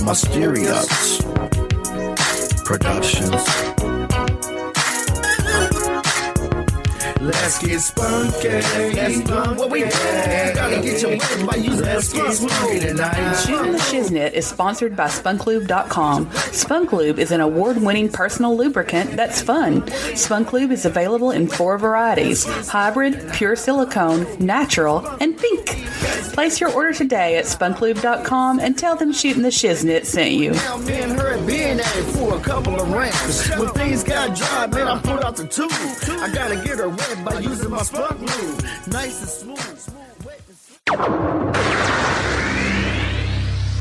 Mysterious Productions. Let's get spunky. What we doing? Gotta get your way by using Spunky tonight. Shooting the Shiznit is sponsored by SpunkLube.com. SpunkLube is an award-winning personal lubricant that's fun. SpunkLube is available in 4 varieties: hybrid, pure silicone, natural, and pink. Place your order today at SpunkLube.com and tell them Shooting the Shiznit sent you. Now, me and her had been at it for a couple of rounds. When things got dry, man, I pulled out the tube. I gotta get her wet by using my Spunk Lube. Nice and smooth, wet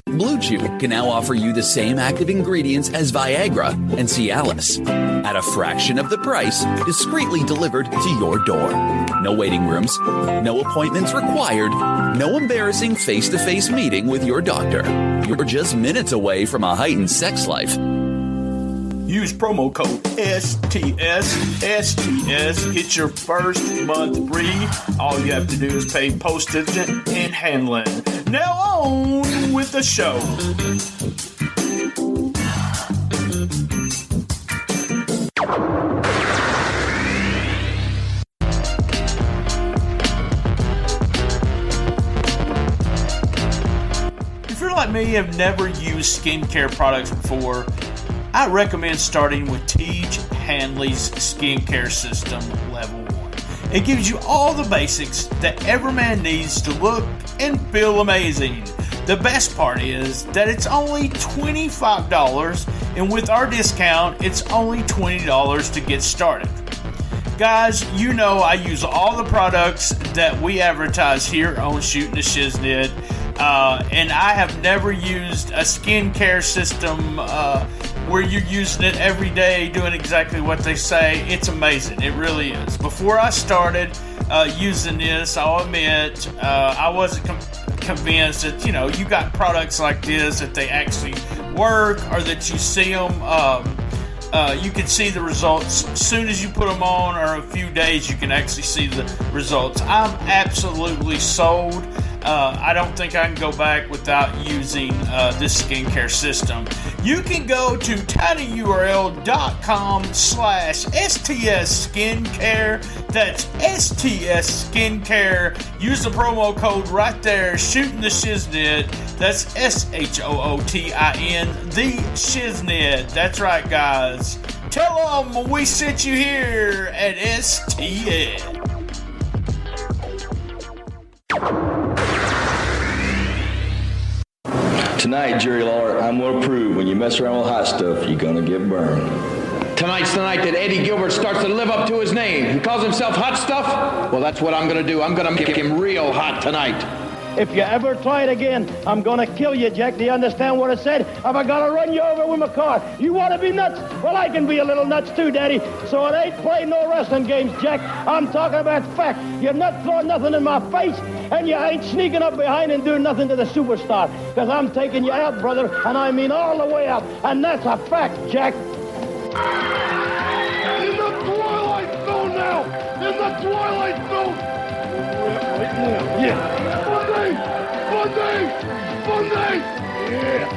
and Blue Chew can now offer you the same active ingredients as Viagra and Cialis at a fraction of the price, discreetly delivered to your door. No waiting rooms, no appointments required, no embarrassing face-to-face meeting with your doctor. You're just minutes away from a heightened sex life. Use promo code STSPod. Get your first month free. All you have to do is pay postage and handling. Now on with the show. If you're like me, have never used skincare products before, I recommend starting with Teej Hanley's Skincare System Level 1. It gives you all the basics that every man needs to look and feel amazing. The best part is that it's only $25, and with our discount, it's only $20 to get started. Guys, you know I use all the products that we advertise here on Shooting the Shiznit, and I have never used a skincare system where you're using it every day, doing exactly what they say. It's amazing. It really is. Before I started using this, I'll admit, I wasn't convinced that, you got products like this, that they actually work, or that you see them, you can see the results as soon as you put them on, or a few days you can actually see the results. I'm absolutely sold. I don't think I can go back without using this skincare system. You can go to tinyurl.com/STS Skincare. That's STS Skincare. Use the promo code right there, Shooting the Shiznit. That's SHOOTIN, the Shiznit. That's right, guys. Tell them we sent you here at STS. Tonight, Jerry Lawler, I'm going to prove when you mess around with hot stuff, you're going to get burned. Tonight's the night that Eddie Gilbert starts to live up to his name. He calls himself Hot Stuff. Well, that's what I'm going to do. I'm going to make him real hot tonight. If you ever try it again, I'm going to kill you, Jack. Do you understand what I said? Have I got to run you over with my car? You want to be nuts? Well, I can be a little nuts too, Daddy. So it ain't playing no wrestling games, Jack. I'm talking about fact. You're not throwing nothing in my face, and you ain't sneaking up behind and doing nothing to the superstar. Because I'm taking you out, brother, and I mean all the way out. And that's a fact, Jack. In the Twilight Zone now! In the Twilight Zone! Yeah. Monday! Yeah.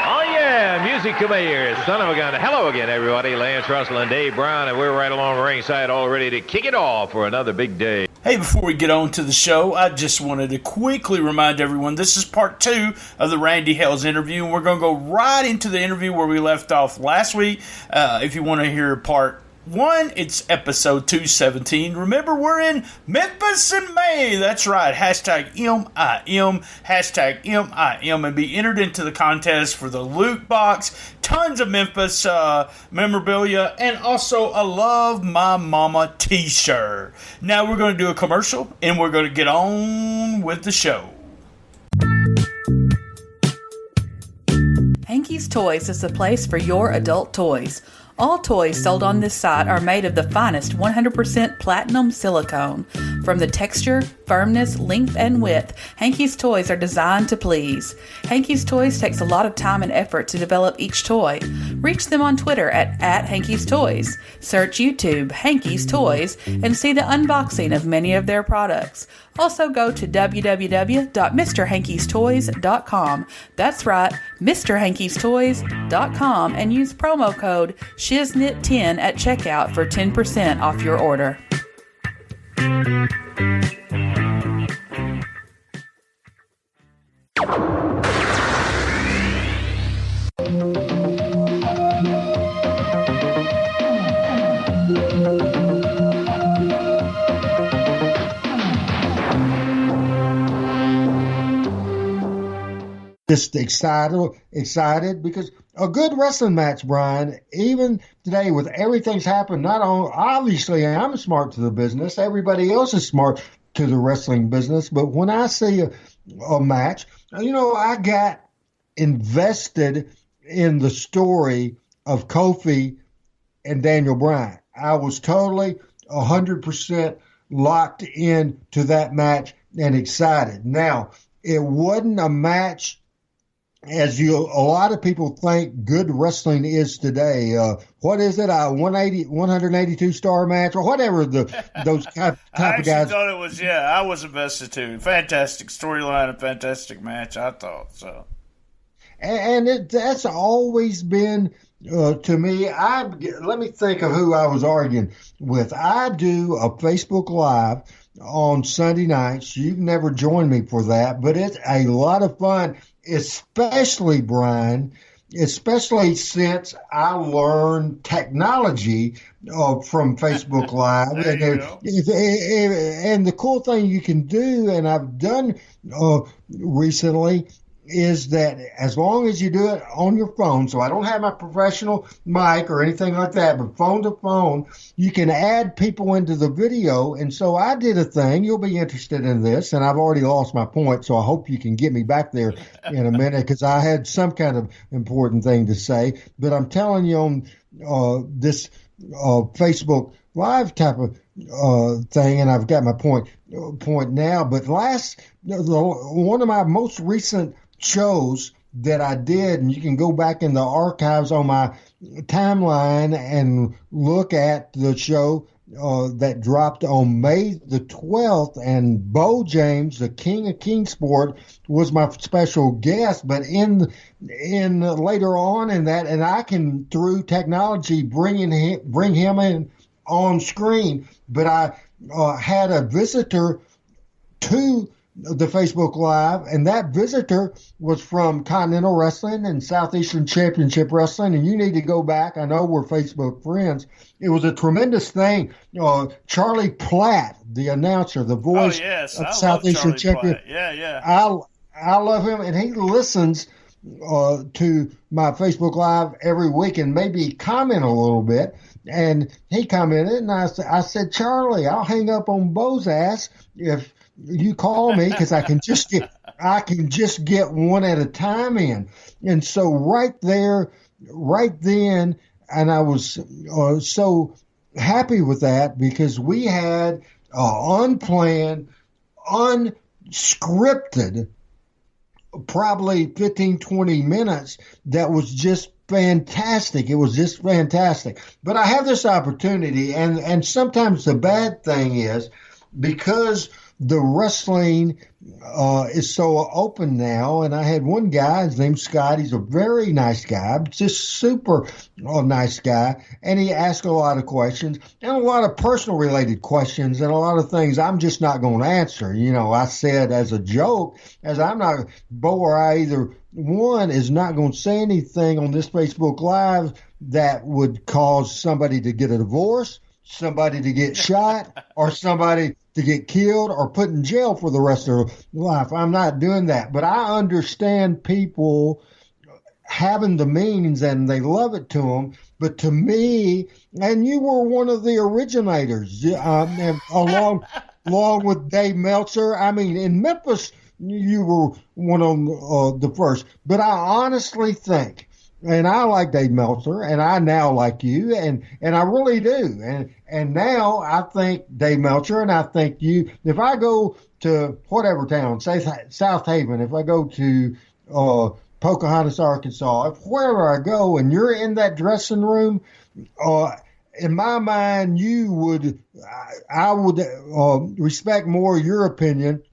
Oh yeah, music to my ears. Son of a gun. Hello again, everybody. Lance Russell and Dave Brown, and we're right along ringside all ready to kick it off for another big day. Hey, before we get on to the show, I just wanted to quickly remind everyone this is part 2 of the Randy Hales interview, and we're going to go right into the interview where we left off last week. If you want to hear part 1, it's episode 217. Remember, we're in Memphis in May. That's right. Hashtag MIM. Hashtag MIM. And be entered into the contest for the loot box. Tons of Memphis memorabilia. And also a Love My Mama t-shirt. Now we're going to do a commercial. And we're going to get on with the show. Hanky's Toys is the place for your adult toys. All toys sold on this site are made of the finest 100% platinum silicone. From the texture, firmness, length, and width, Hankey's toys are designed to please. Hankey's Toys takes a lot of time and effort to develop each toy. Reach them on Twitter at Hankey's Toys. Search YouTube Hankey's Toys and see the unboxing of many of their products. Also go to www.mrhankeystoys.com. That's right, mrhankeystoys.com, and use promo code SHIZNIT10 at checkout for 10% off your order. Just excited because a good wrestling match, Brian, even today with everything's happened, not only, obviously I'm smart to the business, everybody else is smart to the wrestling business, but when I see a match, I got invested in the story of Kofi and Daniel Bryan. I was totally 100% locked in to that match and excited. Now, it wasn't a match as a lot of people think good wrestling is today. What is it? A 182 star match or whatever those type of guys. I thought it was, I was invested too. Fantastic storyline, a fantastic match, I thought so. And that's always been, to me, let me think of who I was arguing with. I do a Facebook Live on Sunday nights. You've never joined me for that, but it's a lot of fun. Especially, Brian, since I learned technology from Facebook Live. And the cool thing you can do, and I've done recently, is that as long as you do it on your phone, so I don't have my professional mic or anything like that, but phone to phone, you can add people into the video. And so I did a thing. You'll be interested in this, and I've already lost my point, so I hope you can get me back there in a minute because I had some kind of important thing to say. But I'm telling you on this Facebook Live type of thing, and I've got my point now. But one of my most recent shows that I did, and you can go back in the archives on my timeline and look at the show that dropped on May the 12th, and Bo James, the king of Kingsport, was my special guest. But in later on in that, and I can through technology bring him in on screen. But I had a visitor to the Facebook Live, and that visitor was from Continental Wrestling and Southeastern Championship Wrestling, and you need to go back. I know we're Facebook friends. It was a tremendous thing. Charlie Platt, the announcer, the voice of Southeastern Champion. Yeah. I love him, and he listens to my Facebook Live every week and maybe comment a little bit. And he commented, and I said, Charlie, I'll hang up on Bo's ass if you call me because I can just get one at a time in. And so right then, and I was so happy with that because we had unplanned, unscripted, probably 15, 20 minutes that was just fantastic. It was just fantastic. But I have this opportunity, and sometimes the bad thing is because the wrestling is so open now, and I had one guy, his name's Scott. He's a very nice guy, just super nice guy, and he asked a lot of questions, and a lot of personal related questions, and a lot of things I'm just not going to answer. I said as a joke, as I'm not, Bo or I either one is not going to say anything on this Facebook Live that would cause somebody to get a divorce, somebody to get shot, or somebody to get killed or put in jail for the rest of their life. I'm not doing that. But I understand people having the means and they love it to them. But to me, and you were one of the originators, along with Dave Meltzer. I mean, in Memphis, you were one of the first. But I honestly think and I like Dave Meltzer, and I now like you, and I really do. And now I think Dave Meltzer, and I think you. If I go to whatever town, say South Haven, if I go to Pocahontas, Arkansas, wherever I go, and you're in that dressing room, in my mind, I would respect more your opinion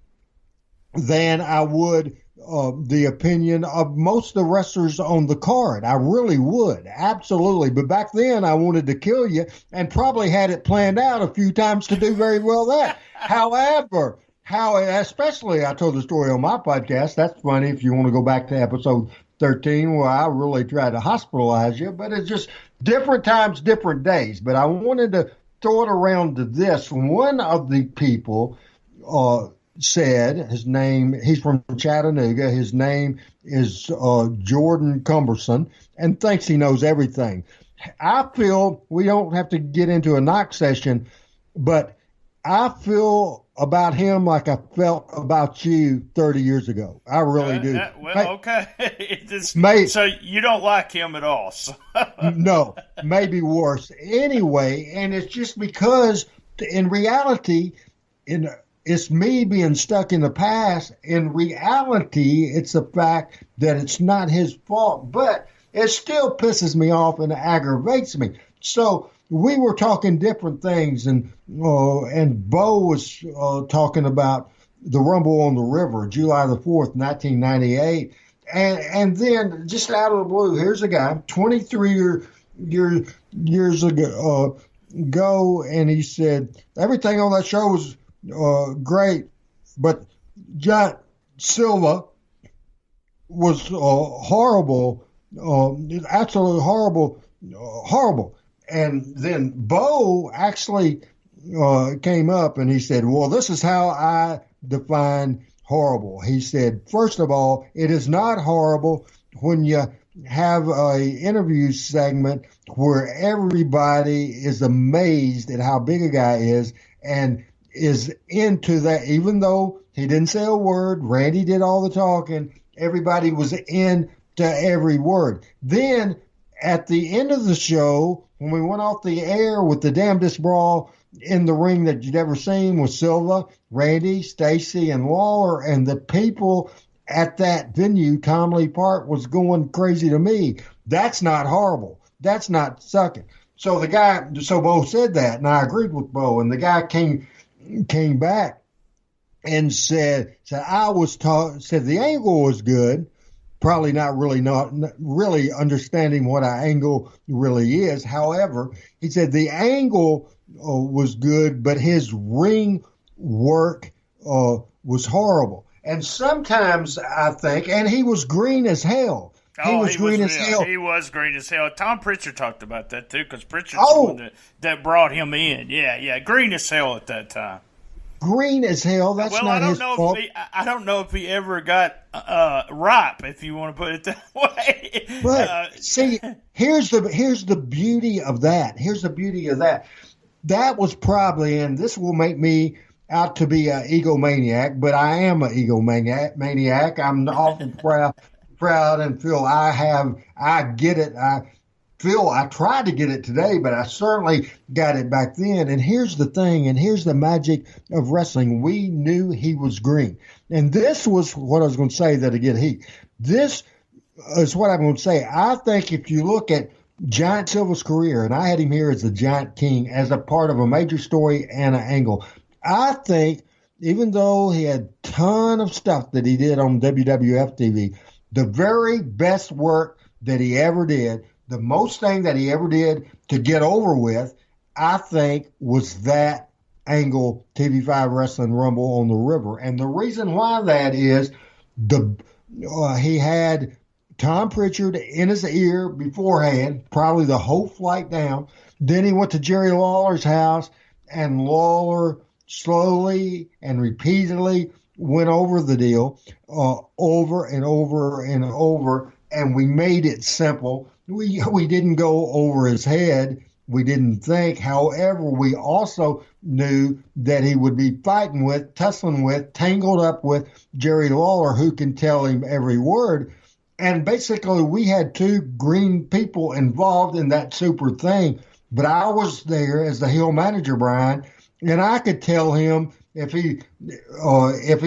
than I would the opinion of most of the wrestlers on the card. I really would, absolutely. But back then, I wanted to kill you and probably had it planned out a few times to do very well that. However, especially I told the story on my podcast. That's funny if you want to go back to episode 13 where I really tried to hospitalize you, but it's just different times, different days. But I wanted to throw it around to this. One of the people said, his name, he's from Chattanooga, his name is Jordan Cumberson, and thinks he knows everything. I feel we don't have to get into a knock session, but I feel about him like I felt about you 30 years ago. I really do. Okay. So you don't like him at all. So. No, maybe worse. Anyway, and it's just because in reality, it's me being stuck in the past. In reality, it's the fact that it's not his fault, but it still pisses me off and aggravates me. So we were talking different things, and Bo was talking about the Rumble on the River, July the 4th, 1998. And then just out of the blue, here's a guy, 23 years ago, and he said, everything on that show was great, but John Silva was horrible, absolutely horrible. And then Bo actually came up and he said, well, this is how I define horrible. He said, first of all, it is not horrible when you have a interview segment where everybody is amazed at how big a guy is and is into that, even though he didn't say a word, Randy did all the talking, everybody was into every word. Then at the end of the show, when we went off the air with the damnedest brawl in the ring that you'd ever seen with Silva, Randy, Stacy, and Lawler, and the people at that venue, Tom Lee Park, was going crazy to me. That's not horrible. That's not sucking. So Bo said that, and I agreed with Bo, and the guy came back and said the angle was good. Probably not really understanding what an angle really is. However, he said the angle was good, but his ring work was horrible. And sometimes I think, and he was green as hell. He was green as hell. Tom Pritchard talked about that too, because Pritchard's the one that brought him in. Yeah, green as hell at that time. Green as hell. That's not his fault. I don't know if he ever got ripe, if you want to put it that way. But see, here's the beauty of that. That was probably, and this will make me out to be an egomaniac, but I am an egomaniac. I'm often proud and feel I get it. I tried to get it today, but I certainly got it back then. And here's the thing, and here's the magic of wrestling. We knew he was green. And this was what I was going to say that'll get heat. This is what I'm going to say. I think if you look at Giant Silva's career, and I had him here as the Giant King, as a part of a major story and an angle, I think even though he had a ton of stuff that he did on WWF TV, the very best work that he ever did, the most thing that he ever did to get over with, I think, was that angle TV5 Wrestling Rumble on the River. And the reason why that is he had Tom Pritchard in his ear beforehand, probably the whole flight down. Then he went to Jerry Lawler's house, and Lawler slowly and repeatedly went over the deal over and over and over, and we made it simple. We didn't go over his head. We didn't think. However, we also knew that he would be fighting with, tussling with, tangled up with Jerry Lawler, who can tell him every word. And basically, we had two green people involved in that super thing. But I was there as the Hill manager, Brian, and I could tell him if he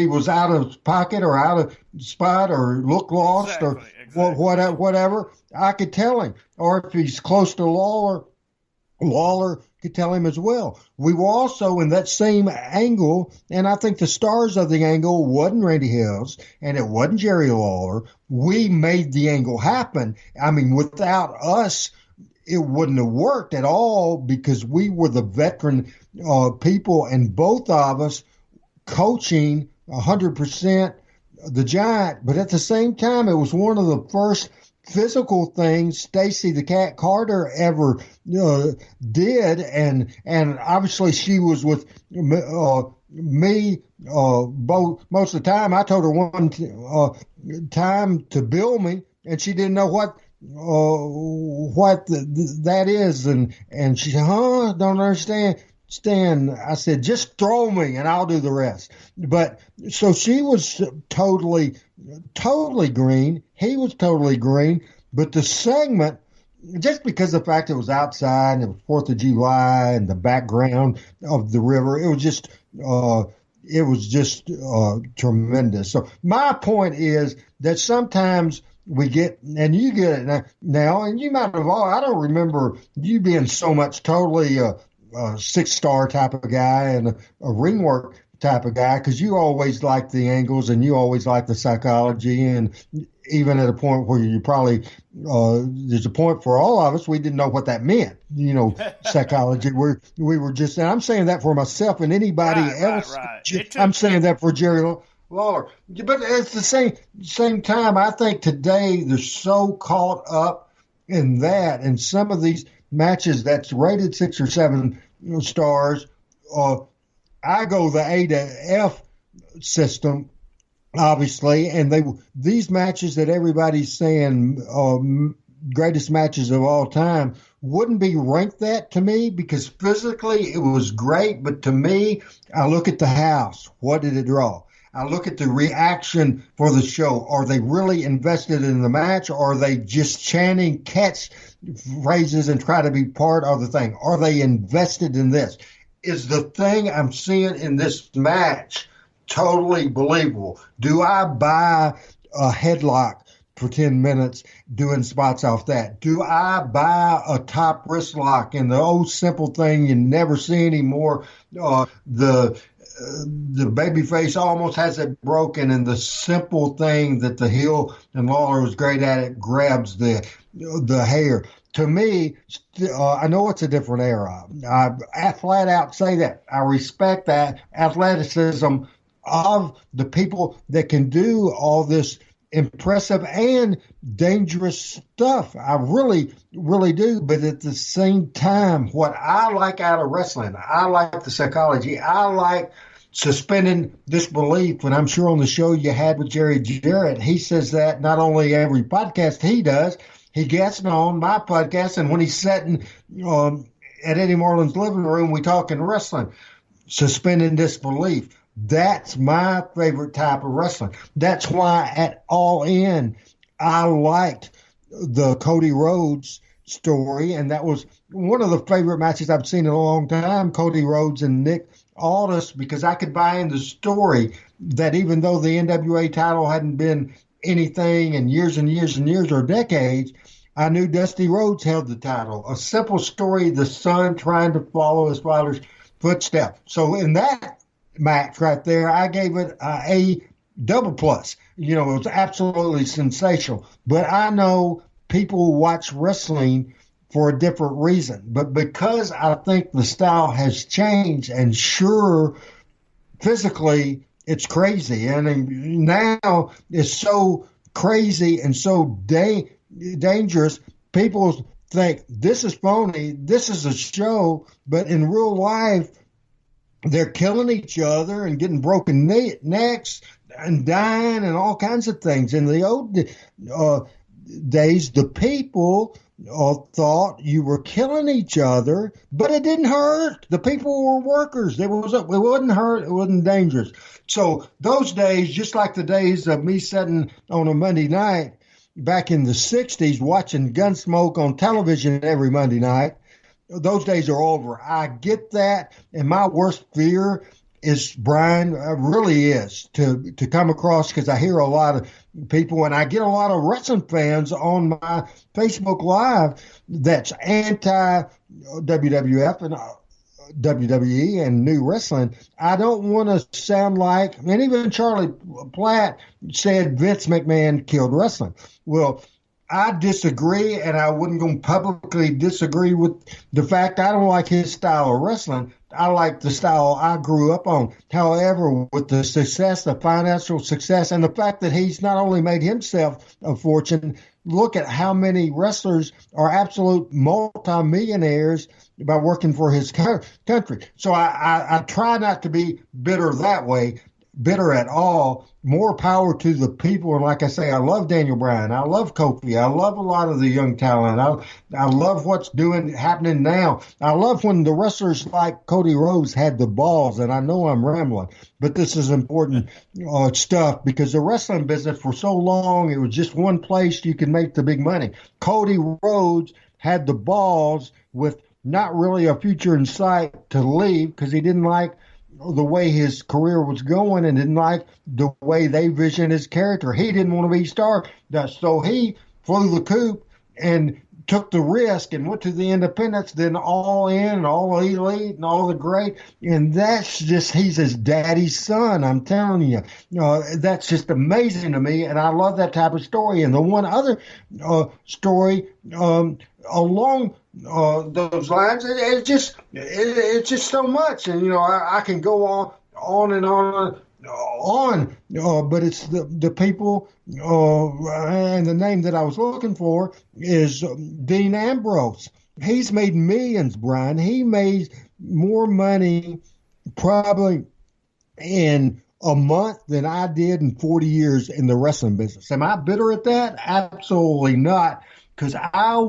was out of pocket or out of spot or looked lost or whatever. I could tell him. Or if he's close to Lawler could tell him as well. We were also in that same angle, and I think the stars of the angle wasn't Randy Hales and it wasn't Jerry Lawler. We made the angle happen. I mean, without us, it wouldn't have worked at all because we were the veteran people, and both of us coaching 100% the Giant. But at the same time, it was one of the first physical things Stacy the Cat Carter ever did, and obviously she was with me both most of the time. I told her one time to bill me, and she didn't know what that is, and she said, don't understand. I said, just throw me and I'll do the rest. But so she was totally green. He was totally green. But the segment, just because of the fact it was outside and it was 4th of July and the background of the river, it was just tremendous. So my point is that sometimes we get, and you get it now, and you might have I don't remember you being so much totally a 6-star type of guy and a ring work type of guy, because you always like the angles and you always like the psychology, and even at a point where you probably there's a point for all of us we didn't know what that meant, psychology. We were just, and I'm saying that for myself and anybody else. Right. I'm saying that for Jerry Lawler, but at the same time, I think today they're so caught up in that, and some of these matches that's rated 6 or 7 stars. I go the A to F system, obviously, and these matches that everybody's saying greatest matches of all time wouldn't be ranked that to me, because physically it was great, but to me, I look at the house. What did it draw? I look at the reaction for the show. Are they really invested in the match, or are they just chanting catch phrases and try to be part of the thing? Are they invested in this? Is the thing I'm seeing in this match totally believable? Do I buy a headlock for 10 minutes doing spots off that? Do I buy a top wrist lock and the old simple thing you never see anymore? The babyface almost has it broken, and the simple thing that the Hill and Lawler was great at, it grabs the hair. To me, I know it's a different era. I flat out say that. I respect that athleticism of the people that can do all this impressive and dangerous stuff. I really, really do. But at the same time, what I like out of wrestling, I like the psychology. I like suspending disbelief. And I'm sure on the show you had with Jerry Jarrett, he says that not only every podcast he does, he gets on my podcast, and when he's sitting at Eddie Marlin's living room, we talking wrestling, suspending disbelief. That's my favorite type of wrestling. That's why at All In, I liked the Cody Rhodes story, and that was one of the favorite matches I've seen in a long time, Cody Rhodes and Nick Aldis, because I could buy in the story that even though the NWA title hadn't been anything in years and years and years or decades, I knew Dusty Rhodes held the title. A simple story, the son trying to follow his father's footsteps. So in that match right there, I gave it a double plus. It was absolutely sensational. But I know people watch wrestling for a different reason. But because I think the style has changed, and sure, physically, it's crazy. And now it's so crazy and so dangerous. People think this is phony, this is a show, but in real life, they're killing each other and getting broken necks and dying and all kinds of things. In the old days, the people thought you were killing each other, but it didn't hurt. The people were workers. It wouldn't hurt. It wasn't dangerous. So those days, just like the days of me sitting on a Monday night back in the 60s watching Gunsmoke on television every Monday night. Those days are over. I get that. And my worst fear is, Brian, really is to come across, because I hear a lot of people and I get a lot of wrestling fans on my Facebook Live that's anti-WWF and WWE and new wrestling. I don't want to sound like, and even Charlie Platt said Vince McMahon killed wrestling. Well, I disagree, and I wouldn't go publicly disagree with the fact I don't like his style of wrestling. I like the style I grew up on. However, with the success, the financial success, and the fact that he's not only made himself a fortune, look at how many wrestlers are absolute multimillionaires by working for his country. So I try not to be bitter that way, bitter at all. More power to the people. And like I say, I love Daniel Bryan. I love Kofi. I love a lot of the young talent. I love what's happening now. I love when the wrestlers like Cody Rhodes had the balls, and I know I'm rambling, but this is important stuff, because the wrestling business for so long, it was just one place you could make the big money. Cody Rhodes had the balls with not really a future in sight to leave, because he didn't like the way his career was going and didn't like the way they visioned his character. He didn't want to be Stardust, so he flew the coop and took the risk and went to the independents, then All In and All Elite and All the Great. And that's just, he's his daddy's son, I'm telling you. That's just amazing to me, and I love that type of story. And the one other story along those lines, it's just so much. And, I can go on and on, but it's the people, and the name that I was looking for is Dean Ambrose. He's made millions, Brian. He made more money probably in a month than I did in 40 years in the wrestling business. Am I bitter at that? Absolutely not, because I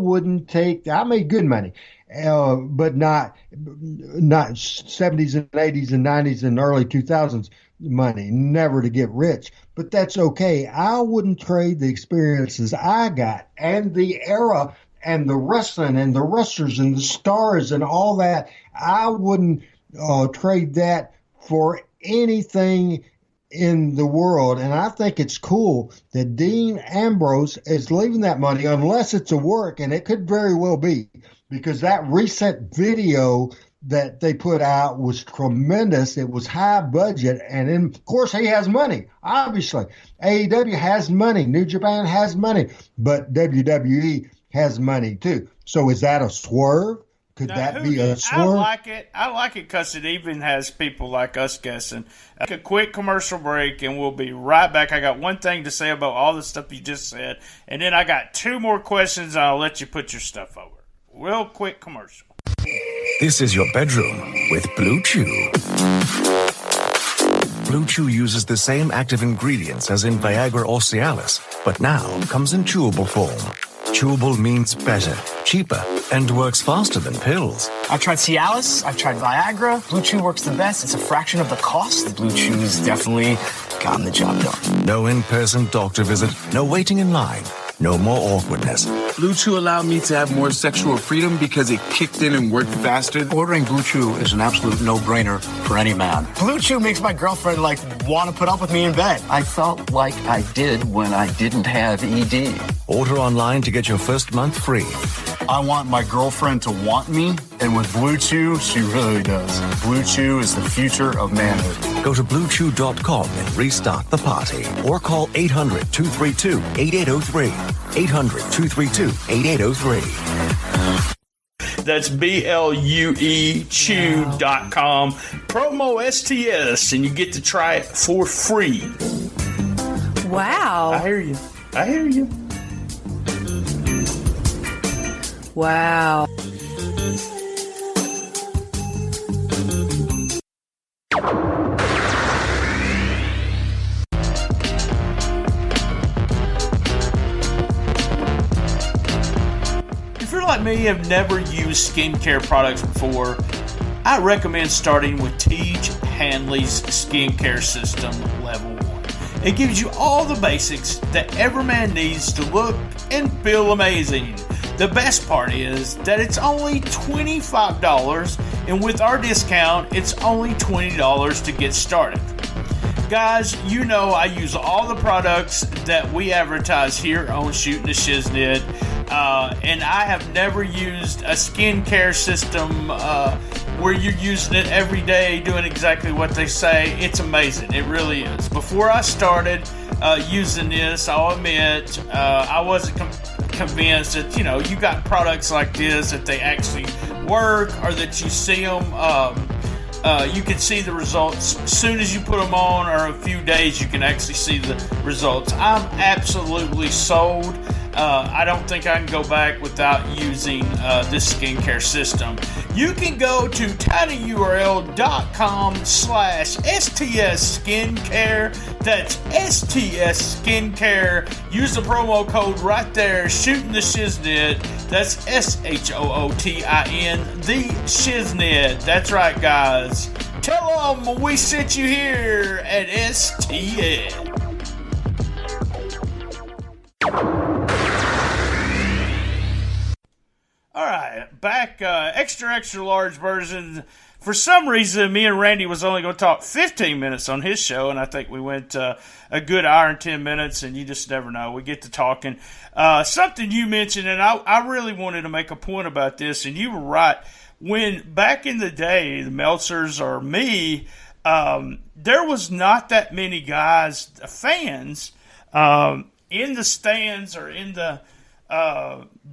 made good money. But not 70s and 80s and 90s and early 2000s money, never to get rich. But that's okay. I wouldn't trade the experiences I got and the era and the wrestling and the wrestlers and the stars and all that. I wouldn't trade that for anything in the world. And I think it's cool that Dean Ambrose is leaving that money, unless it's a work, and it could very well be, because that recent video that they put out was tremendous. It was high budget, and of course he has money. Obviously, AEW has money, New Japan has money, but WWE has money too. So is that a swerve? Could that be a swerve? I like it because it even has people like us guessing. Take a quick commercial break, and we'll be right back. I got one thing to say about all the stuff you just said, and then I got two more questions, and I'll let you put your stuff over. Real quick commercial. This is your bedroom with Blue Chew. Blue Chew uses the same active ingredients as in Viagra or Cialis, but now comes in chewable form. Chewable means better, cheaper, and works faster than pills. I've tried Cialis, I've tried Viagra. Blue Chew works the best. It's a fraction of the cost. Blue Chew has definitely gotten the job done. No in-person doctor visit, no waiting in line, no more awkwardness. Blue Chew allowed me to have more sexual freedom because it kicked in and worked faster. Ordering Blue Chew is an absolute no-brainer for any man. Blue Chew makes my girlfriend, want to put up with me in bed. I felt like I did when I didn't have ED. Order online to get your first month free. I want my girlfriend to want me, and with Blue Chew, she really does. Blue Chew is the future of manhood. Go to BlueChew.com and restart the party. Or call 800-232-8803. 800-232-8803. That's BLUE Chew.com. Promo STS, and you get to try it for free. Wow. I hear you. Wow. If you're like me, have never used skincare products before, I recommend starting with Teej Hanley's Skincare System Level 1. It gives you all the basics that every man needs to look and feel amazing. The best part is that it's only $25, and with our discount, it's only $20 to get started. Guys, you know I use all the products that we advertise here on Shooting the Shiznit, and I have never used a skincare system where you're using it every day, doing exactly what they say. It's amazing. It really is. Before I started using this, I'll admit, I wasn't convinced that, you got products like this, that they actually work, or that you see them, you can see the results as soon as you put them on, or a few days you can actually see the results. I'm absolutely sold. I don't think I can go back without using this skincare system. You can go to tinyurl.com/STS Skincare. That's STS Skincare. Use the promo code right there, Shooting the Shiznit. That's SHOOTIN, the Shiznit. That's right, guys. Tell them we sent you here at STS. All right, back, extra large version. For some reason, me and Randy was only going to talk 15 minutes on his show, and I think we went a good hour and 10 minutes, and you just never know. We get to talking. Something you mentioned, and I really wanted to make a point about this, and you were right. When back in the day, the Meltzers or me, there was not that many guys, fans, in the stands or in the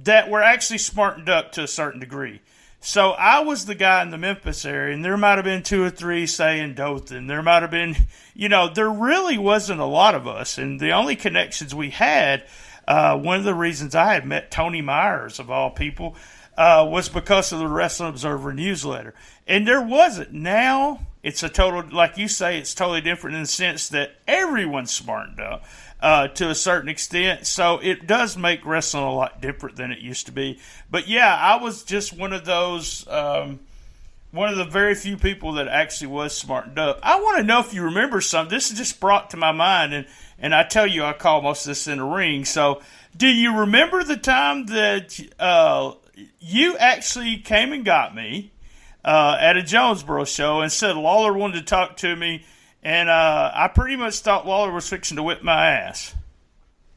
that were actually smartened up to a certain degree. So I was the guy in the Memphis area, and there might have been 2 or 3, say, in Dothan. There might have been, there really wasn't a lot of us. And the only connections we had, one of the reasons I had met Tony Myers, of all people, was because of the Wrestling Observer newsletter. And there wasn't. Now, it's a total, like you say, it's totally different in the sense that everyone's smartened up. To a certain extent, so it does make wrestling a lot different than it used to be. But yeah, I was just one of those, one of the very few people that actually was smartened up. I want to know if you remember something. This is just brought to my mind, and I tell you, I call most of this in the ring. So, do you remember the time that you actually came and got me at a Jonesboro show and said Lawler wanted to talk to me? And I pretty much thought Lawler was fixing to whip my ass.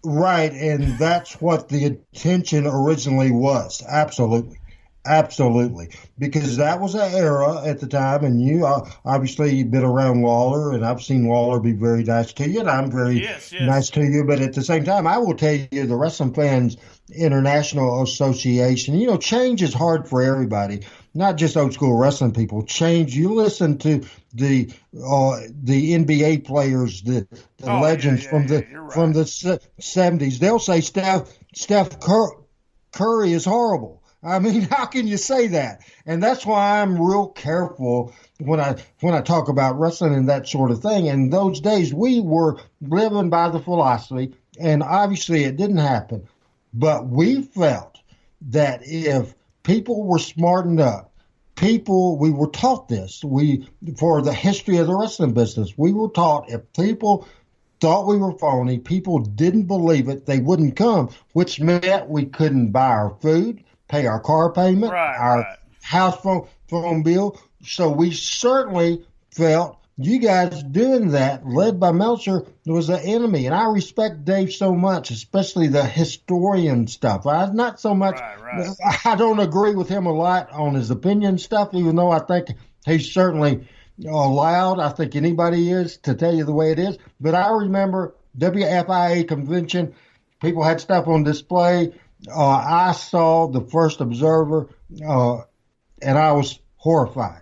Right, and that's what the intention originally was. Absolutely. Absolutely. Because that was an era at the time, and you obviously you've been around Lawler, and I've seen Lawler be very nice to you, and I'm very nice to you. But at the same time, I will tell you, the Wrestling Fans International Association, change is hard for everybody. Not just old school wrestling people. Change. You listen to the NBA players, the legends from the 70s. They'll say Steph Curry is horrible. I mean, how can you say that? And that's why I'm real careful when I talk about wrestling and that sort of thing. In those days, we were living by the philosophy, and obviously it didn't happen. But we felt that if people were smartened up, we were taught this. For the history of the wrestling business, we were taught if people thought we were phony, people didn't believe it, they wouldn't come, which meant we couldn't buy our food, pay our car payment, our house phone bill. So we certainly felt you guys doing that, led by Meltzer, was the enemy. And I respect Dave so much, especially the historian stuff. Not so much. I don't agree with him a lot on his opinion stuff, even though I think he's certainly allowed, I think anybody is, to tell you the way it is. But I remember WFIA convention, people had stuff on display. I saw the first Observer, and I was horrified.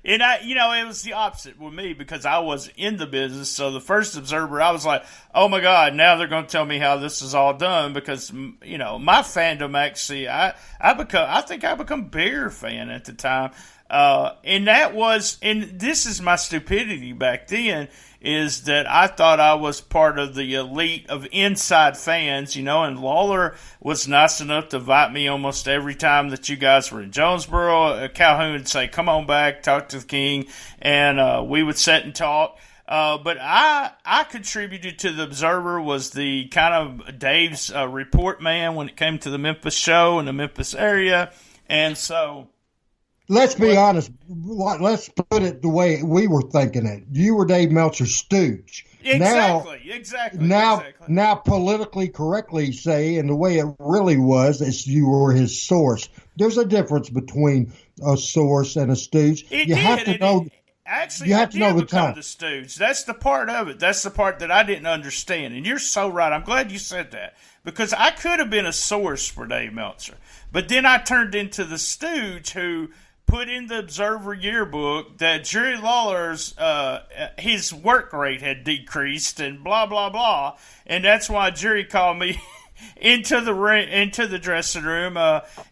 And it was the opposite with me because I was in the business. So the first Observer, I was like, oh my God, now they're going to tell me how this is all done because, my fandom actually, I think I become a bigger fan at the time. And this is my stupidity back then, is that I thought I was part of the elite of inside fans, and Lawler was nice enough to invite me almost every time that you guys were in Jonesboro. Calhoun would say, come on back, talk to the King, and we would sit and talk. But I contributed to the Observer, was the kind of Dave's report man when it came to the Memphis show and the Memphis area. And so, let's be honest. Let's put it the way we were thinking it. You were Dave Meltzer's stooge. Exactly. Now politically correctly say, and the way it really was, is you were his source. There's a difference between a source and a stooge. You have to know the time. The stooge. That's the part of it. That's the part that I didn't understand. And you're so right. I'm glad you said that, because I could have been a source for Dave Meltzer, but then I turned into the stooge who put in the Observer yearbook that Jerry Lawler's his work rate had decreased and blah blah blah, and that's why Jerry called me into the dressing room,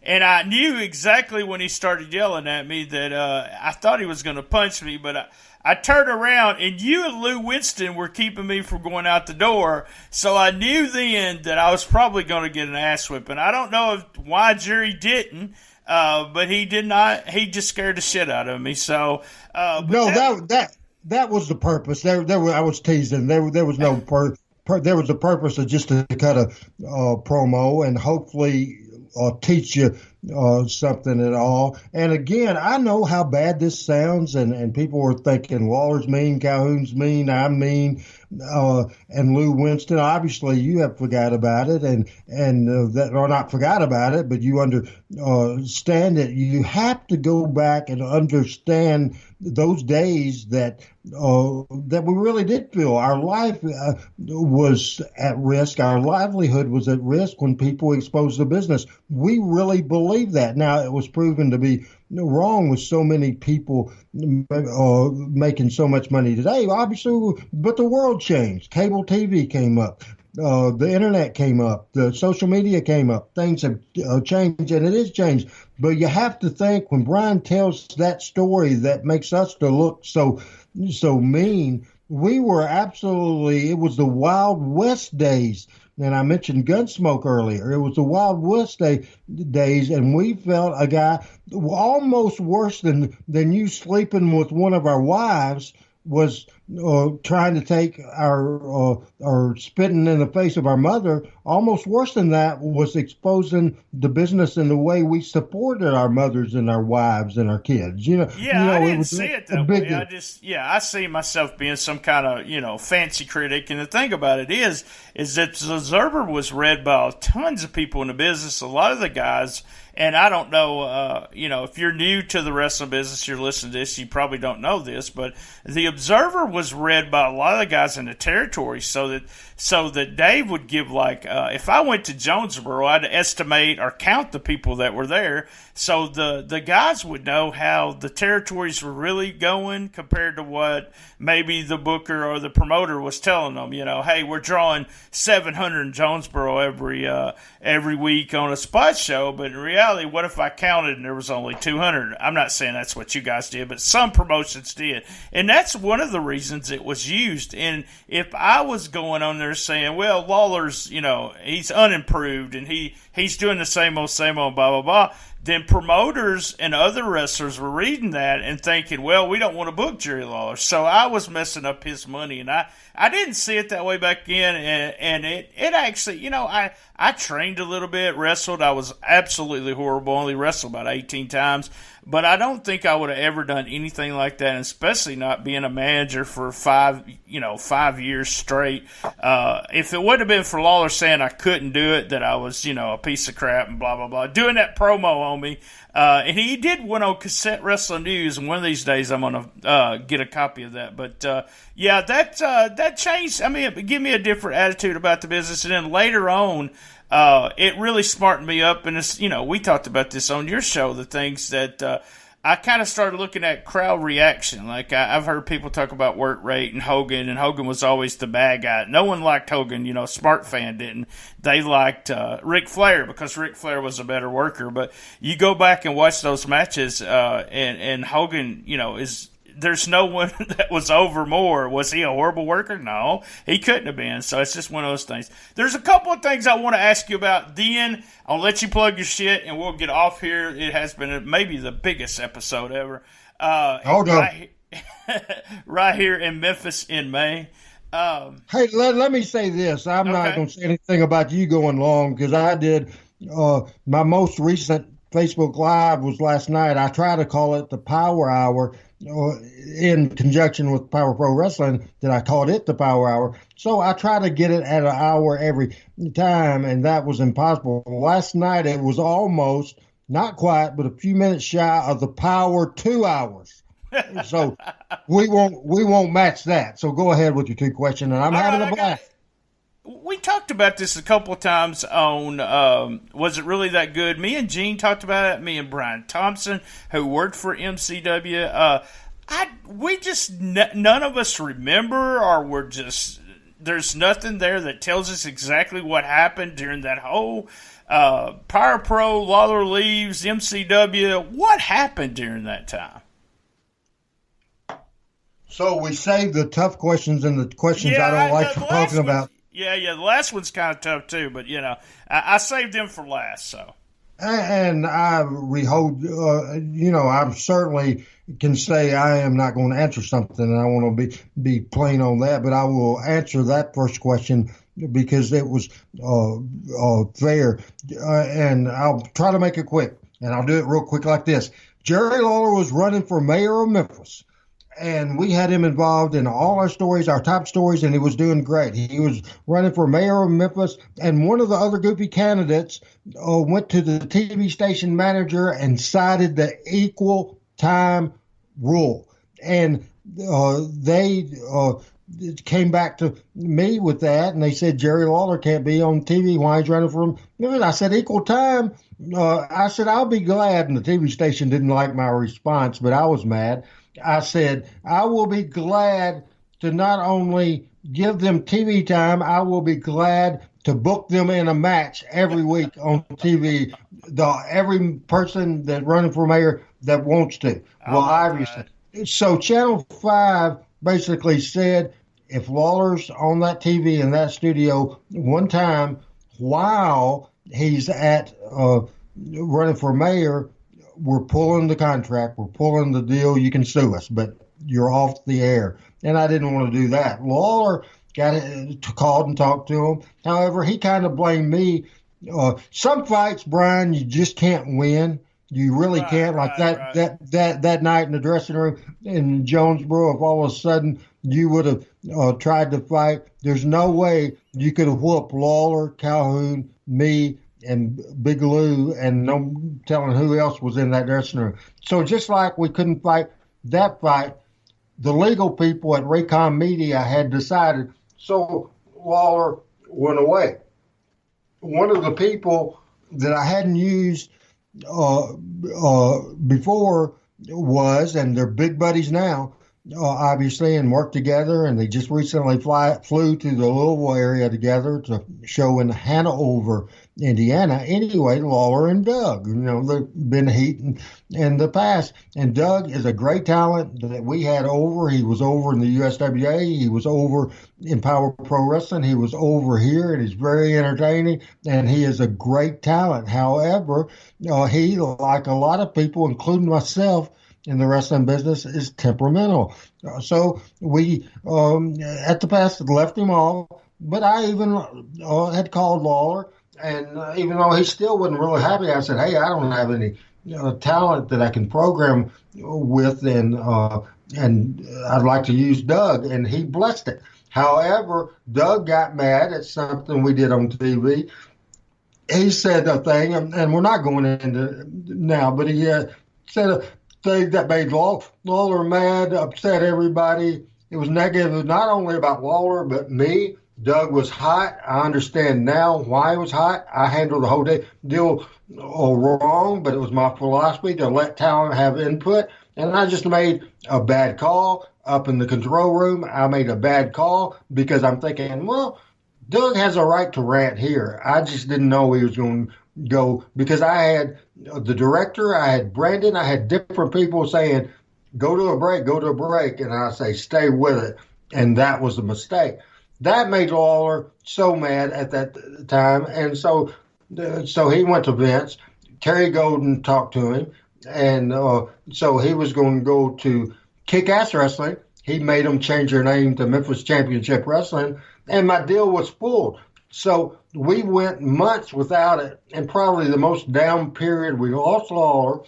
and I knew exactly when he started yelling at me that I thought he was going to punch me, but I turned around, and you and Lou Winston were keeping me from going out the door, so I knew then that I was probably going to get an ass whipping. I don't know why Jerry didn't. But he did not. He just scared the shit out of me. So that was the purpose. I was teasing. There was no there was a purpose of just to cut a promo and hopefully teach you something at all. And again, I know how bad this sounds, and people were thinking Lawler's mean, Calhoun's mean, I'm mean, and Lou Winston. Obviously, you have forgot about it, and that, or not forgot about it, but you understand it. You have to go back and understand those days that we really did feel our life was at risk. Our livelihood was at risk when people exposed the business. We really believe that. Now, it was proven to be wrong with so many people making so much money today, obviously, but the world changed. Cable TV came up. The internet came up. The social media came up. Things have changed, and it is changed. But you have to think, when Brian tells that story that makes us to look so mean, we were absolutely, it was the Wild West days. And I mentioned Gunsmoke earlier. It was the Wild West days, and we felt a guy almost worse than you sleeping with one of our wives was trying to take or spitting in the face of our mother. Almost worse than that was exposing the business and the way we supported our mothers and our wives and our kids. I didn't see it that way. I see myself being some kind of, fancy critic. And the thing about it is that the Observer was read by tons of people in the business. A lot of the guys, and I don't know, if you're new to the wrestling business, you're listening to this, you probably don't know this, but the Observer was read by a lot of the guys in the territory, so that Dave would give, if I went to Jonesboro, I'd estimate or count the people that were there, so the guys would know how the territories were really going compared to what maybe the booker or the promoter was telling them. Hey, we're drawing 700 in Jonesboro every week on a spot show, but in reality, what if I counted and there was only 200? I'm not saying that's what you guys did, but some promotions did, and that's one of the reasons it was used. And if I was going on there saying, well, Lawler's, he's unimproved and he's doing the same old, blah, blah, blah, then promoters and other wrestlers were reading that and thinking, well, we don't want to book Jerry Lawler. So I was messing up his money, and I didn't see it that way back then. And it actually, I trained a little bit, wrestled. I was absolutely horrible, only wrestled about 18 times. But I don't think I would have ever done anything like that, and especially not being a manager for 5 years straight. If it wouldn't have been for Lawler saying I couldn't do it, that I was, a piece of crap and blah, blah, blah, doing that promo on me. And he did one on Cassette Wrestling News, and one of these days I'm going to get a copy of that. But, that changed. I mean, it gave me a different attitude about the business. And then later on, it really smartened me up, and it's, we talked about this on your show, the things that I kind of started looking at crowd reaction. Like I've heard people talk about work rate and Hogan was always the bad guy. No one liked Hogan, Smart Fan didn't. They liked Ric Flair because Ric Flair was a better worker. But you go back and watch those matches, and Hogan, there's no one that was over more. Was he a horrible worker? No, he couldn't have been. So it's just one of those things. There's a couple of things I want to ask you about. Then I'll let you plug your shit, and we'll get off here. It has been maybe the biggest episode ever. Hold on. right here in Memphis in May. Hey, let me say this. I'm not going to say anything about you going long because I did my most recent Facebook Live was last night. I try to call it the Power Hour in conjunction with Power Pro Wrestling, that I called it the Power Hour. So I try to get it at an hour every time, and that was impossible. Last night it was almost, not quite, but a few minutes shy of the Power 2 hours. So we won't match that. So go ahead with your two questions, and I'm having a blast. We talked about this a couple of times on Was It Really That Good? Me and Gene talked about it. Me and Brian Thompson, who worked for MCW. We just none of us remember, or we're just there's nothing there that tells us exactly what happened during that whole Power Pro, Lawler leaves, MCW. What happened during that time? So we saved the tough questions and the questions I don't like talking about. Yeah, the last one's kind of tough too, but I saved them for last. So, and I rehold, I certainly can say I am not going to answer something, and I want to be plain on that. But I will answer that first question because it was fair, and I'll try to make it quick, and I'll do it real quick like this. Jerry Lawler was running for mayor of Memphis. And we had him involved in all our stories, our top stories, and he was doing great. He was running for mayor of Memphis, and one of the other goofy candidates went to the TV station manager and cited the equal time rule. And they came back to me with that, and they said Jerry Lawler can't be on TV. Why he's running for him? And I said, equal time? I said, I'll be glad. And the TV station didn't like my response, but I was mad. I said, I will be glad to not only give them TV time, I will be glad to book them in a match every week on TV. Every person that's running for mayor that wants to. Well, obviously. So Channel 5 basically said, if Lawler's on that TV in that studio one time while he's at running for mayor, we're pulling the contract, we're pulling the deal, you can sue us, but you're off the air. And I didn't want to do that. Lawler called and talked to him. However, he kind of blamed me. Some fights, Brian, you just can't win. You really can't. Like that night in the dressing room in Jonesboro, if all of a sudden you would have tried to fight, there's no way you could have whooped Lawler, Calhoun, me, and Big Lou, and no telling who else was in that dressing room. So just like we couldn't fight that fight, the legal people at Raycom Media had decided, so Lawler went away. One of the people that I hadn't used before was, and they're big buddies now, obviously, and work together, and they just recently flew to the Louisville area together to show in Hanover, Indiana. Anyway, Lawler and Doug, they've been heating in the past. And Doug is a great talent that we had over. He was over in the USWA. He was over in Power Pro Wrestling. He was over here, and he's very entertaining, and he is a great talent. However, he, like a lot of people, including myself, in the wrestling business, is temperamental. So we, at the past, left him off. But I even had called Lawler, and even though he still wasn't really happy, I said, hey, I don't have any talent that I can program with, and I'd like to use Doug, and he blessed it. However, Doug got mad at something we did on TV. He said a thing, and we're not going into now, but he said a thing that made Lawler mad, upset everybody. It was negative, not only about Lawler, but me. Doug was hot. I understand now why he was hot. I handled the whole deal wrong, but it was my philosophy to let talent have input. And I just made a bad call up in the control room. I made a bad call because I'm thinking, well, Doug has a right to rant here. I just didn't know he was going to go, because I had the director, I had Brandon, I had different people saying, go to a break. And I say, stay with it. And that was a mistake. That made Lawler so mad at that time. And so he went to Vince. Terry Golden talked to him. And so he was going to go to Kick-Ass Wrestling. He made them change their name to Memphis Championship Wrestling, and my deal was full. So we went months without it, and probably the most down period. We lost Lawler,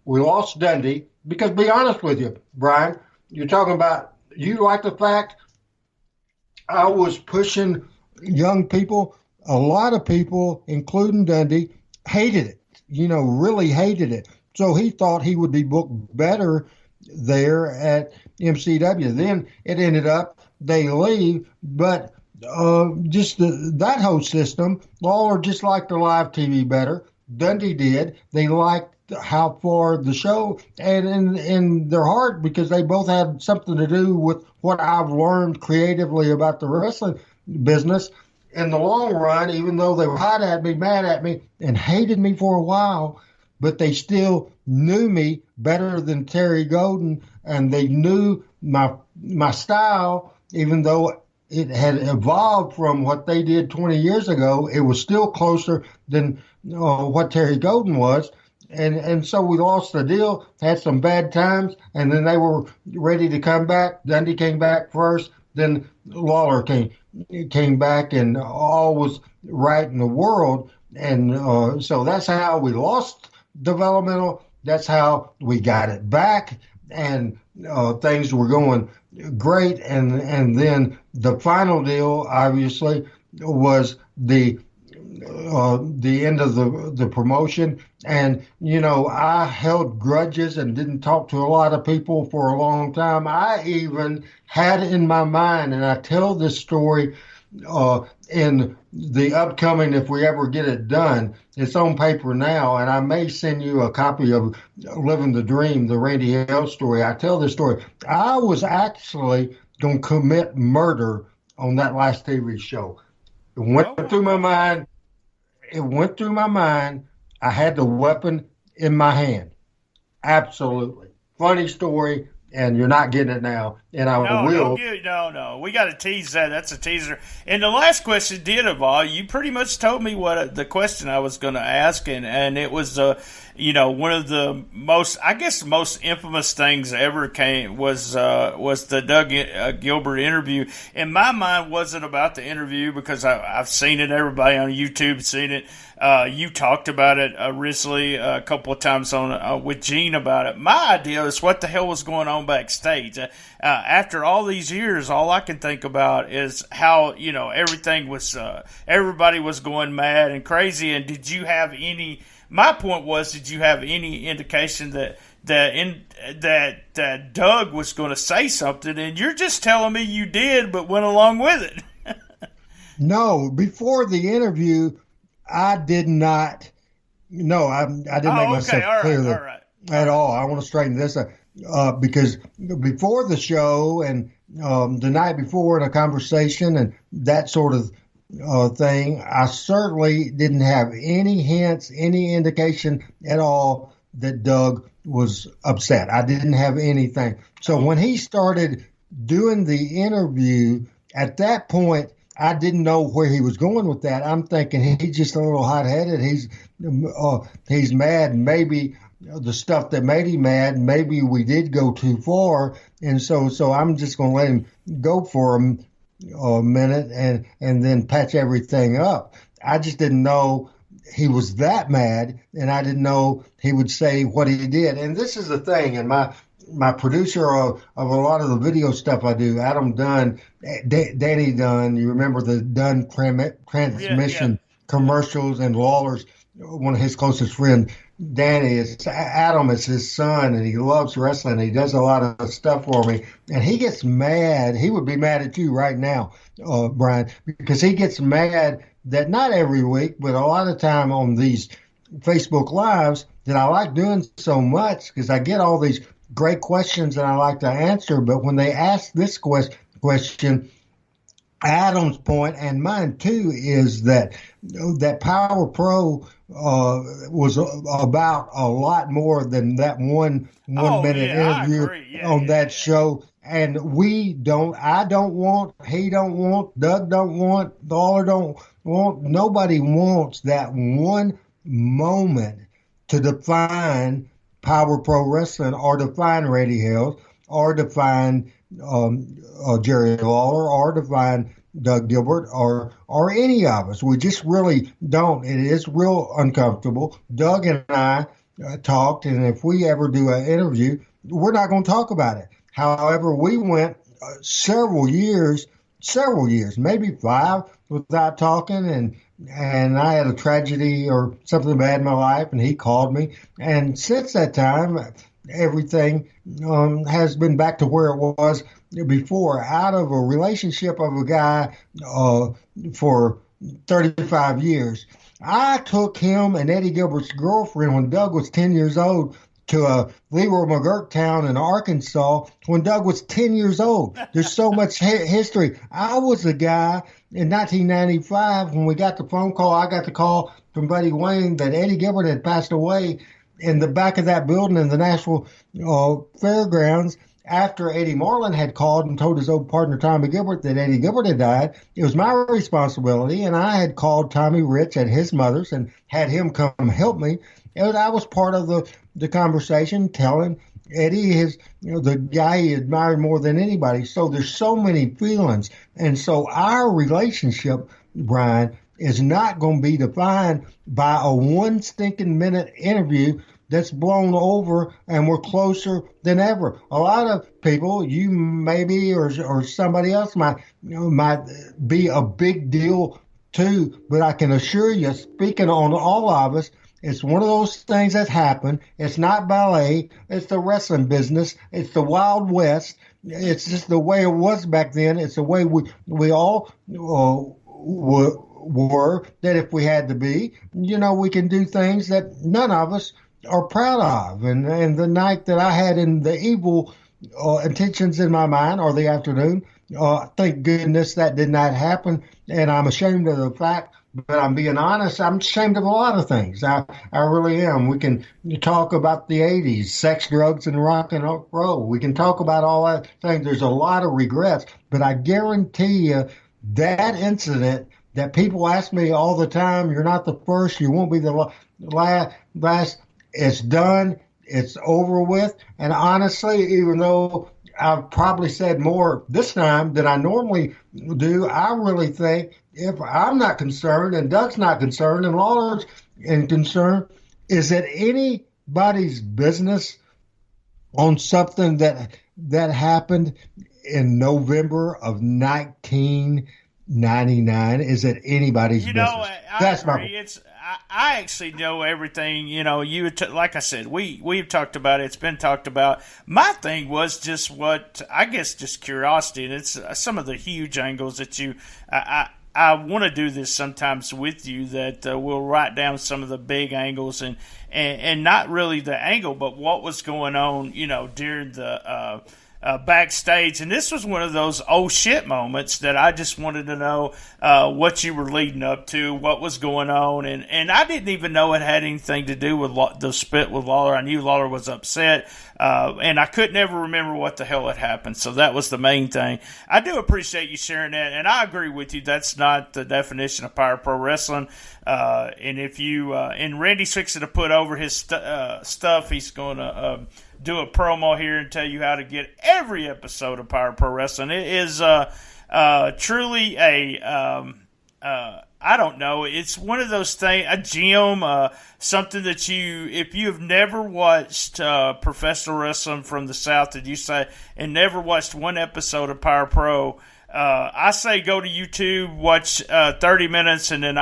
we lost Dundee, because be honest with you, Brian, you're talking about, you like the fact I was pushing young people. A lot of people, including Dundee, hated it, really hated it. So he thought he would be booked better there at MCW. Then it ended up they leave, but just that whole system, Lawler just liked the live TV better. Dundee did. They liked how far the show, and in their heart, because they both had something to do with what I've learned creatively about the wrestling business. In the long run, even though they were hot at me, mad at me, and hated me for a while, but they still knew me better than Terry Golden, and they knew my style, even though it had evolved from what they did 20 years ago. It was still closer than what Terry Golden was. And so we lost the deal, had some bad times, and then they were ready to come back. Dundee came back first, then Lawler came back, and all was right in the world. And so that's how we lost developmental. That's how we got it back, and things were going great. And then the final deal, obviously, was the end of the promotion. And, I held grudges and didn't talk to a lot of people for a long time. I even had in my mind, and I tell this story in the upcoming, if we ever get it done, it's on paper now, and I may send you a copy of Living the Dream, the Randy Hales story. I tell this story. I was actually going to commit murder on that last TV show. It went through my mind. I had the weapon in my hand. Absolutely. Funny story, and you're not getting it now. And I will. No. We got to tease that. That's a teaser. And the last question did evolve. You pretty much told me what the question I was going to ask, and it was, one of the most infamous things ever was the Doug Gilbert interview. In my mind, wasn't about the interview because I've seen it. Everybody on YouTube seen it. You talked about it recently a couple of times on with Gene about it. My idea is what the hell was going on backstage. After all these years, all I can think about is how everything was. Everybody was going mad and crazy. And did you have any? My point was, did you have any indication that Doug was going to say something? And you're just telling me you did, but went along with it. No, before the interview, I did not. No, I didn't make myself clear at all. I want to straighten this up because before the show and the night before in a conversation and that sort of thing, I certainly didn't have any hints, any indication at all that Doug was upset. I didn't have anything. So when he started doing the interview, at that point, I didn't know where he was going with that. I'm thinking he's just a little hot-headed. He's mad. Maybe the stuff that made him mad, maybe we did go too far. And so I'm just going to let him go for a minute and then patch everything up. I just didn't know he was that mad, and I didn't know he would say what he did. And this is the thing, and my producer of a lot of the video stuff I do, Adam Dunn, Danny Dunn, you remember the Dunn transmission commercials, and Lawler's one of his closest friends, Danny, Adam is his son, and he loves wrestling. He does a lot of stuff for me, and he gets mad. He would be mad at you right now, Brian, because he gets mad that not every week, but a lot of time on these Facebook Lives that I like doing so much because I get all these great questions that I like to answer. But when they ask this question, Adam's point and mine too is that Power Pro was about a lot more than that one minute interview on that show. And I don't want, he don't want, Doug don't want, Lawler don't want, nobody wants that one moment to define Power Pro Wrestling or define Randy Hales or define Jerry Lawler or define Doug Gilbert or any of us. We just really don't. It is real uncomfortable. Doug and I talked, and if we ever do an interview, we're not going to talk about it. However, we went several years, maybe 5, without talking, and I had a tragedy or something bad in my life, and he called me. And since that time, everything has been back to where it was before. Out of a relationship of a guy for 35 years, I took him and Eddie Gilbert's girlfriend when Doug was 10 years old to a Leroy McGurk town in Arkansas when Doug was 10 years old. There's so much history. I was the guy in 1995 when we got the phone call. I got the call from Buddy Wayne that Eddie Gilbert had passed away in the back of that building in the Nashville Fairgrounds after Eddie Marlin had called and told his old partner Tommy Gilbert that Eddie Gilbert had died. It was my responsibility, and I had called Tommy Rich at his mother's and had him come help me. And I was part of the conversation, telling Eddie the guy he admired more than anybody. So there's so many feelings. And so our relationship, Brian, is not going to be defined by a 1 stinking minute interview that's blown over and we're closer than ever. A lot of people, you maybe or somebody else might be a big deal too, but I can assure you, speaking on all of us, it's one of those things that happen. It's not ballet. It's the wrestling business. It's the Wild West. It's just the way it was back then. It's the way we all were, that if we had to be, we can do things that none of us are proud of. And the night that I had in the evil intentions in my mind, or the afternoon, thank goodness that did not happen. And I'm ashamed of the fact. But I'm being honest, I'm ashamed of a lot of things. I really am. We can talk about the 80s, sex, drugs, and rock and roll. We can talk about all that things. There's a lot of regrets. But I guarantee you that incident that people ask me all the time, you're not the first, you won't be the last. It's done. It's over with. And honestly, even though I've probably said more this time than I normally do, I really think if I'm not concerned and Doug's not concerned and Lawler's concerned, is it anybody's business on something that happened in November of 1999? Is it anybody's business? That's agree. I actually know everything. Like I said, we've talked about it. It's been talked about. My thing was just just curiosity, and it's some of the huge angles that I want to do this sometimes with you, that we'll write down some of the big angles and not really the angle, but what was going on, during the backstage. And this was one of those oh shit moments that I just wanted to know what you were leading up to, what was going on. And I didn't even know it had anything to do with the split with Lawler. I knew Lawler was upset, and I could never remember what the hell had happened. So that was the main thing. I do appreciate you sharing that, and I agree with you. That's not the definition of Power Pro Wrestling. And if you and Randy's fixing to put over his stuff, he's going to do a promo here and tell you how to get every episode of Power Pro Wrestling. It is truly I don't know, it's one of those things, a gem, something that if you have never watched professional wrestling from the South, did you say, and never watched one episode of Power Pro, I say go to YouTube, watch 30 minutes, and then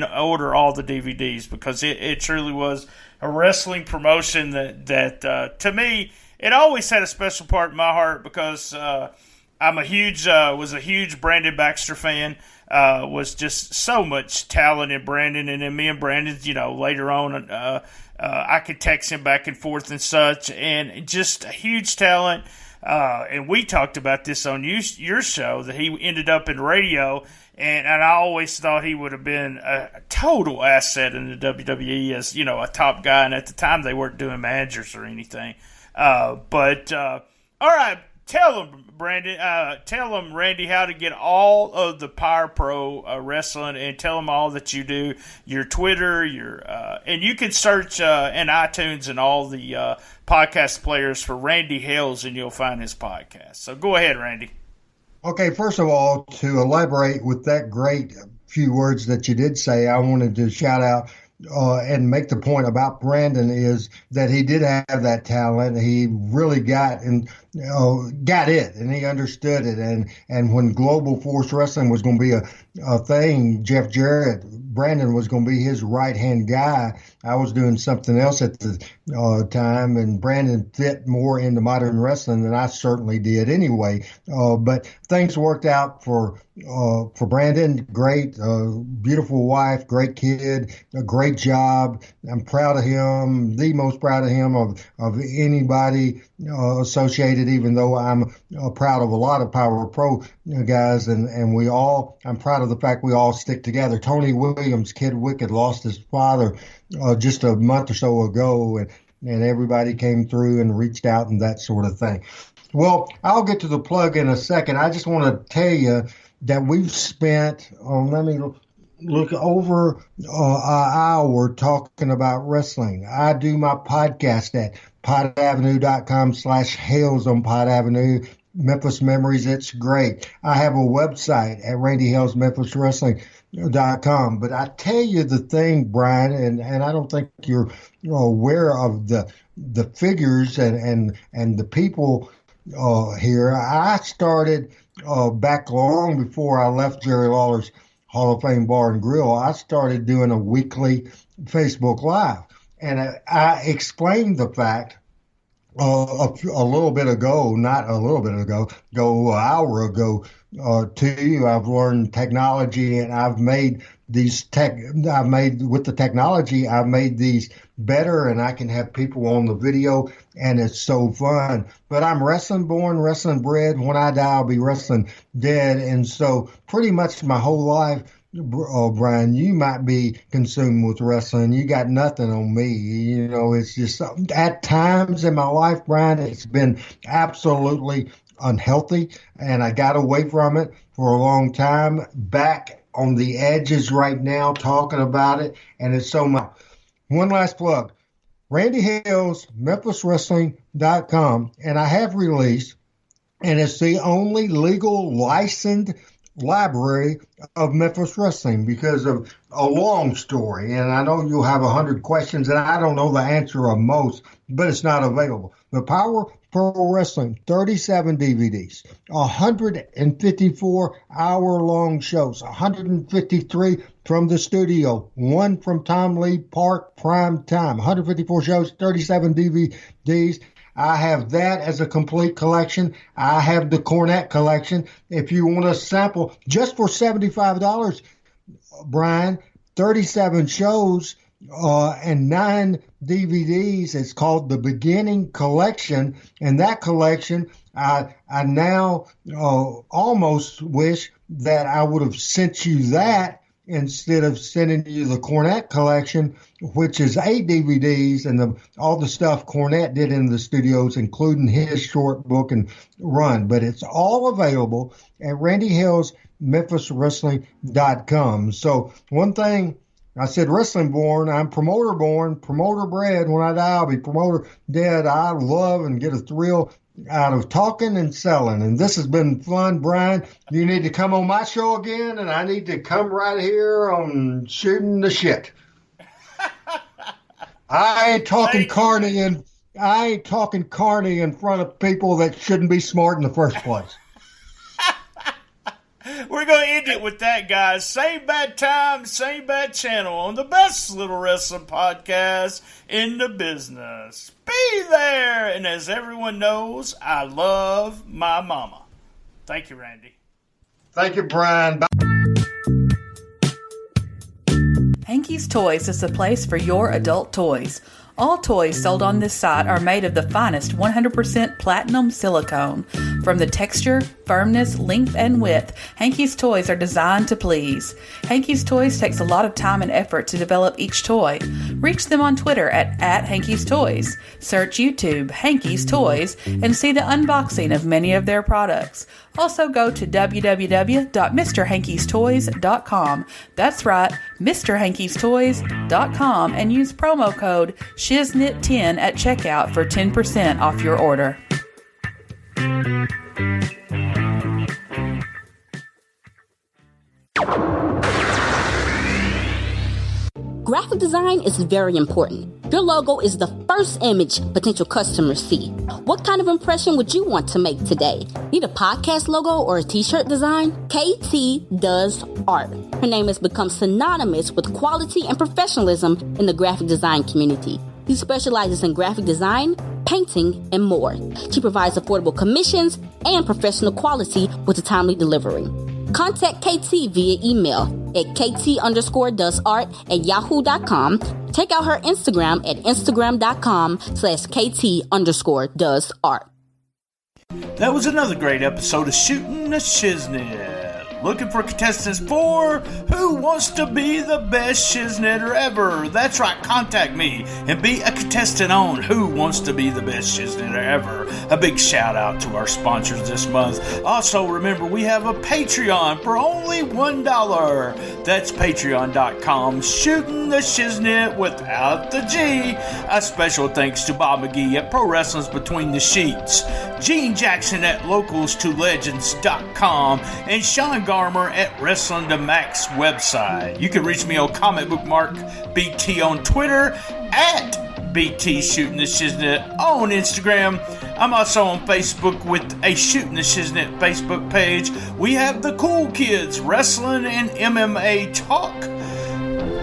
order all the DVDs, because it truly was a wrestling promotion that to me, it always had a special part in my heart, because I'm was a huge Brandon Baxter fan. Was just so much talent in Brandon, and then me and Brandon, later on, I could text him back and forth and such, and just a huge talent. And we talked about this on your show, that he ended up in radio, and I always thought he would have been a total asset in the WWE as, a top guy, and at the time they weren't doing managers or anything. All right, tell him, Brandon, Randy, how to get all of the Power Pro wrestling, and tell them all that you do, your Twitter, and you can search in iTunes and all the podcast players for Randy Hales, and you'll find his podcast. So go ahead, Randy. Okay, first of all, to elaborate with that great few words that you did say, I wanted to shout out and make the point about Brandon is that he did have that talent. He really got it, and he understood it. And when Global Force Wrestling was going to be a thing, Jeff Jarrett, Brandon was going to be his right-hand guy. I was doing something else at the time, and Brandon fit more into modern wrestling than I certainly did anyway. But things worked out for Brandon. Great, beautiful wife, great kid, a great job. I'm proud of him, the most proud of him of anybody associated, even though I'm proud of a lot of Power Pro guys, and I'm proud of the fact we all stick together. Tony Williams, Kid Wicked, lost his father just a month or so ago, and everybody came through and reached out and that sort of thing. Well, I'll get to the plug in a second. I just want to tell you that we've spent, let me look, over an hour talking about wrestling. I do my podcast at podavenue.com/Hales on Pod Avenue. Memphis Memories, it's great. I have a website at randyhalesmemphiswrestling.com. But I tell you the thing, Brian, and I don't think you're aware of the figures and the people here. I started back long before I left Jerry Lawler's Hall of Fame Bar and Grill. I started doing a weekly Facebook Live, and I explained the fact an hour ago to you. I've learned technology, and I've made these better, and I can have people on the video, and it's so fun. But I'm wrestling born, wrestling bred. When I die, I'll be wrestling dead. And so pretty much my whole life, Brian, you might be consumed with wrestling. You got nothing on me. You know, it's just at times in my life, Brian, it's been absolutely unhealthy, and I got away from it for a long time. Back on the edges right now, talking about it, and it's so much. One last plug, Randy Hales, MemphisWrestling.com, and I have released, and it's the only legal licensed library of Memphis wrestling because of a long story. And I know you'll have 100 questions, and I don't know the answer of most, but it's not available. The Power Pro Wrestling, 37 DVDs, 154 hour-long shows, 153 from the studio, 1 from Tom Lee Park Prime Time, 154 shows, 37 DVDs. I have that as a complete collection. I have the Cornette collection. If you want to sample, just for $75, Brian, 37 shows and 9 DVDs. It's called the Beginning Collection. And that collection, I now almost wish that I would have sent you that instead of sending you the Cornette collection, which is 8 DVDs and all the stuff Cornette did in the studios, including his short book and run. But it's all available at Randy Hales, MemphisWrestling.com. So one thing, I said wrestling born, I'm promoter born, promoter bred. When I die, I'll be promoter dead. I love and get a thrill out of talking and selling. And this has been fun, Brian. You need to come on my show again, and I need to come right here on Shooting the Shit. I ain't talking carny in front of people that shouldn't be smart in the first place. We're going to end it with that, guys. Same bad time, same bad channel on the best little wrestling podcast in the business. Be there. And as everyone knows, I love my mama. Thank you, Randy. Thank you, Brian. Bye. Hankey's Toys is the place for your adult toys. All toys sold on this site are made of the finest 100% platinum silicone. From the texture, firmness, length, and width, Hanky's toys are designed to please. Hanky's Toys takes a lot of time and effort to develop each toy. Reach them on Twitter at Hanky's Toys. Search YouTube Hanky's Toys and see the unboxing of many of their products. Also go to www.mrhankystoys.com. That's right, mrhankystoys.com, and use promo code SHIZNIT10 at checkout for 10% off your order. Graphic design is very important. Your logo is the first image potential customers see. What kind of impression would you want to make today? Need a podcast logo or a t-shirt design? KT does art. Her name has become synonymous with quality and professionalism in the graphic design community. She specializes in graphic design, painting, and more. She provides affordable commissions and professional quality with a timely delivery. Contact KT via email at kt_doesart@yahoo.com. Check out her Instagram at instagram.com/kt_doesart. That was another great episode of Shooting the Shiznit. Looking for contestants for Who Wants to Be the Best Shiznitter Ever? That's right, contact me and be a contestant on Who Wants to Be the Best Shiznitter Ever. A big shout out to our sponsors this month. Also, remember, we have a Patreon for only $1. That's patreon.com, Shooting the Shiznit without the G. A special thanks to Bob McGee at Pro Wrestling's Between the Sheets, Gene Jackson at LocalsToLegends.com, and Sean Garmer at Wrestling to Max website. You can reach me on Comic Book Mark BT on Twitter, at BT Shooting the Shiznit on Instagram. I'm also on Facebook with a Shooting the Shiznit Facebook page. We have the Cool Kids Wrestling and MMA Talk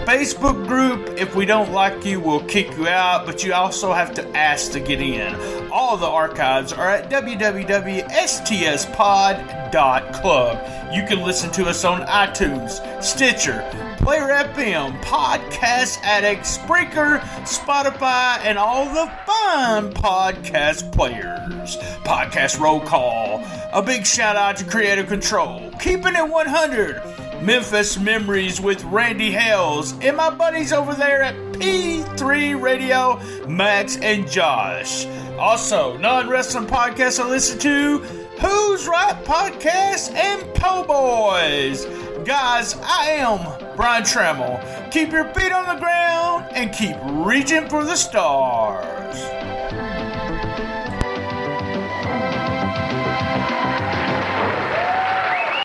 Facebook group. If we don't like you, we'll kick you out, but you also have to ask to get in. All the archives are at www.stspod.club. You can listen to us on iTunes, Stitcher, Player FM, Podcast Addict, Spreaker, Spotify, and all the fun podcast players. Podcast Roll Call. A big shout out to Creative Control. Keeping it 100. Memphis Memories with Randy Hales and my buddies over there at P3 Radio, Max and Josh. Also, non-wrestling podcasts I listen to, Who's Right Podcast and Po Boys. Guys, I am Brian Trammell. Keep your feet on the ground and keep reaching for the stars.